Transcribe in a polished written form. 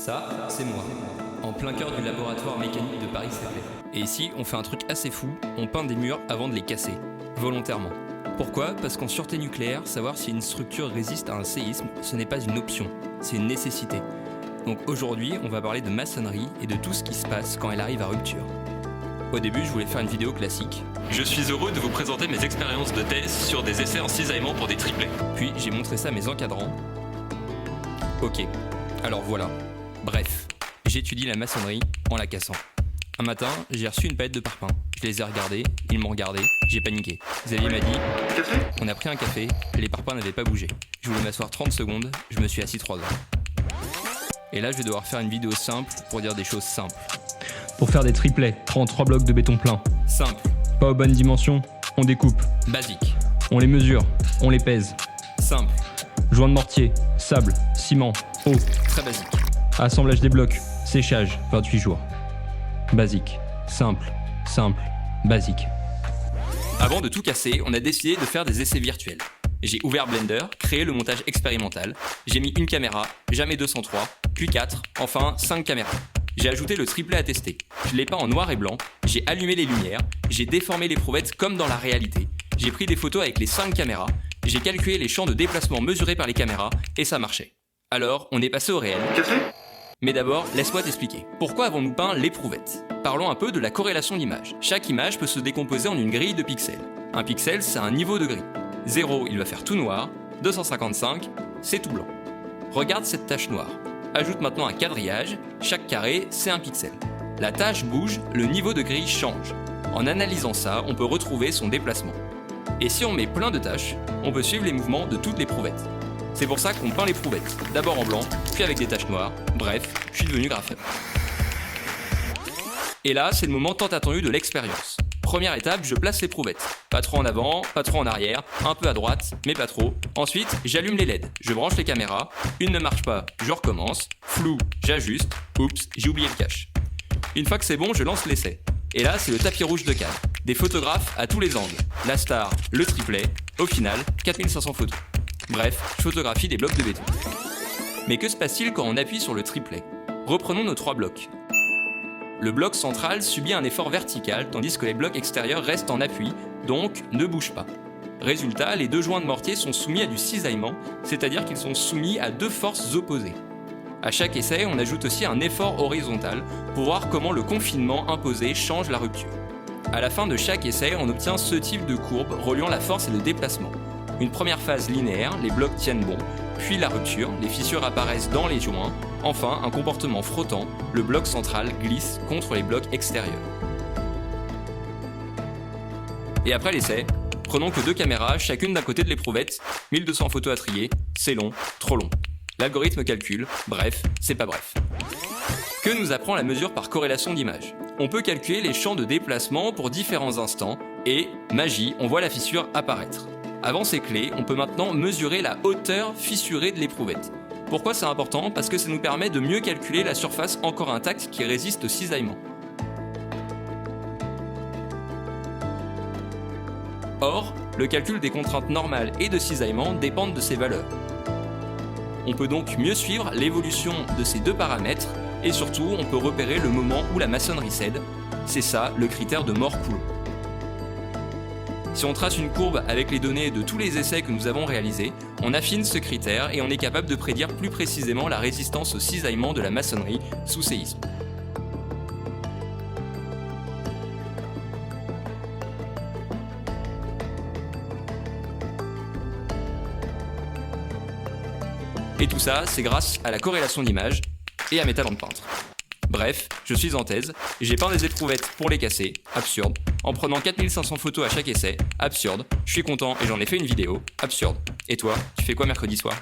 Ça, c'est moi, en plein cœur du laboratoire mécanique de Paris-Saclay. Et ici, on fait un truc assez fou, on peint des murs avant de les casser, volontairement. Pourquoi ? Parce qu'en sûreté nucléaire, savoir si une structure résiste à un séisme, ce n'est pas une option, c'est une nécessité. Donc aujourd'hui, on va parler de maçonnerie et de tout ce qui se passe quand elle arrive à rupture. Au début, je voulais faire une vidéo classique. Je suis heureux de vous présenter mes expériences de thèse sur des essais en cisaillement pour des triplets. Puis j'ai montré ça à mes encadrants. Ok, alors voilà. Bref, j'étudie la maçonnerie en la cassant. Un matin, j'ai reçu une palette de parpaings. Je les ai regardés, ils m'ont regardé, j'ai paniqué. Xavier m'a dit « Café ?» On a pris un café, les parpaings n'avaient pas bougé. Je voulais m'asseoir 30 secondes, je me suis assis 3 heures. Et là, je vais devoir faire une vidéo simple pour dire des choses simples. Pour faire des triplets, prends 3 blocs de béton plein. Simple. Pas aux bonnes dimensions, on découpe. Basique. On les mesure, on les pèse. Simple. Joint de mortier, sable, ciment, eau. Très basique. Assemblage des blocs, séchage, 28 jours. Basique, simple, basique. Avant de tout casser, on a décidé de faire des essais virtuels. J'ai ouvert Blender, créé le montage expérimental, j'ai mis une caméra, jamais 203, puis 4, enfin 5 caméras. J'ai ajouté le triplet à tester. Je l'ai peint en noir et blanc, j'ai allumé les lumières, j'ai déformé l'éprouvettes comme dans la réalité, j'ai pris des photos avec les 5 caméras, j'ai calculé les champs de déplacement mesurés par les caméras et ça marchait. Alors, on est passé au réel. Café ? Mais d'abord, laisse-moi t'expliquer. Pourquoi avons-nous peint l'éprouvette ? Parlons un peu de la corrélation d'images. Chaque image peut se décomposer en une grille de pixels. Un pixel, c'est un niveau de grille. 0, il va faire tout noir. 255, c'est tout blanc. Regarde cette tache noire. Ajoute maintenant un quadrillage. Chaque carré, c'est un pixel. La tache bouge, le niveau de grille change. En analysant ça, on peut retrouver son déplacement. Et si on met plein de taches, on peut suivre les mouvements de toute l'éprouvette. C'est pour ça qu'on peint l'éprouvette, d'abord en blanc, puis avec des taches noires. Bref, je suis devenu graffeur. Et là, c'est le moment tant attendu de l'expérience. Première étape, je place l'éprouvette. Pas trop en avant, pas trop en arrière, un peu à droite, mais pas trop. Ensuite, j'allume les LED, je branche les caméras. Une ne marche pas, je recommence. Flou, j'ajuste. Oups, j'ai oublié le cache. Une fois que c'est bon, je lance l'essai. Et là, c'est le tapis rouge de Cannes. Des photographes à tous les angles. La star, le triplet. Au final, 4500 photos. Bref, je photographie des blocs de béton. Mais que se passe-t-il quand on appuie sur le triplet ? Reprenons nos 3 blocs. Le bloc central subit un effort vertical, tandis que les blocs extérieurs restent en appui, donc ne bougent pas. Résultat, les 2 joints de mortier sont soumis à du cisaillement, c'est-à-dire qu'ils sont soumis à 2 forces opposées. À chaque essai, on ajoute aussi un effort horizontal pour voir comment le confinement imposé change la rupture. À la fin de chaque essai, on obtient ce type de courbe reliant la force et le déplacement. Une première phase linéaire, les blocs tiennent bon, puis la rupture, les fissures apparaissent dans les joints, enfin un comportement frottant, le bloc central glisse contre les blocs extérieurs. Et après l'essai, prenons que 2 caméras, chacune d'un côté de l'éprouvette, 1200 photos à trier, c'est long, trop long. L'algorithme calcule, bref, c'est pas bref. Que nous apprend la mesure par corrélation d'images ? On peut calculer les champs de déplacement pour différents instants et, magie, on voit la fissure apparaître. Avant ces clés, on peut maintenant mesurer la hauteur fissurée de l'éprouvette. Pourquoi c'est important ? Parce que ça nous permet de mieux calculer la surface encore intacte qui résiste au cisaillement. Or, le calcul des contraintes normales et de cisaillement dépendent de ces valeurs. On peut donc mieux suivre l'évolution de ces 2 paramètres et surtout, on peut repérer le moment où la maçonnerie cède. C'est ça le critère de Moore-Coulomb. Si on trace une courbe avec les données de tous les essais que nous avons réalisés, on affine ce critère et on est capable de prédire plus précisément la résistance au cisaillement de la maçonnerie sous séisme. Et tout ça, c'est grâce à la corrélation d'images et à mes talents de peintre. Bref, je suis en thèse, j'ai peint des éprouvettes pour les casser, absurde, en prenant 4500 photos à chaque essai, absurde, je suis content et j'en ai fait une vidéo, absurde. Et toi, tu fais quoi mercredi soir ?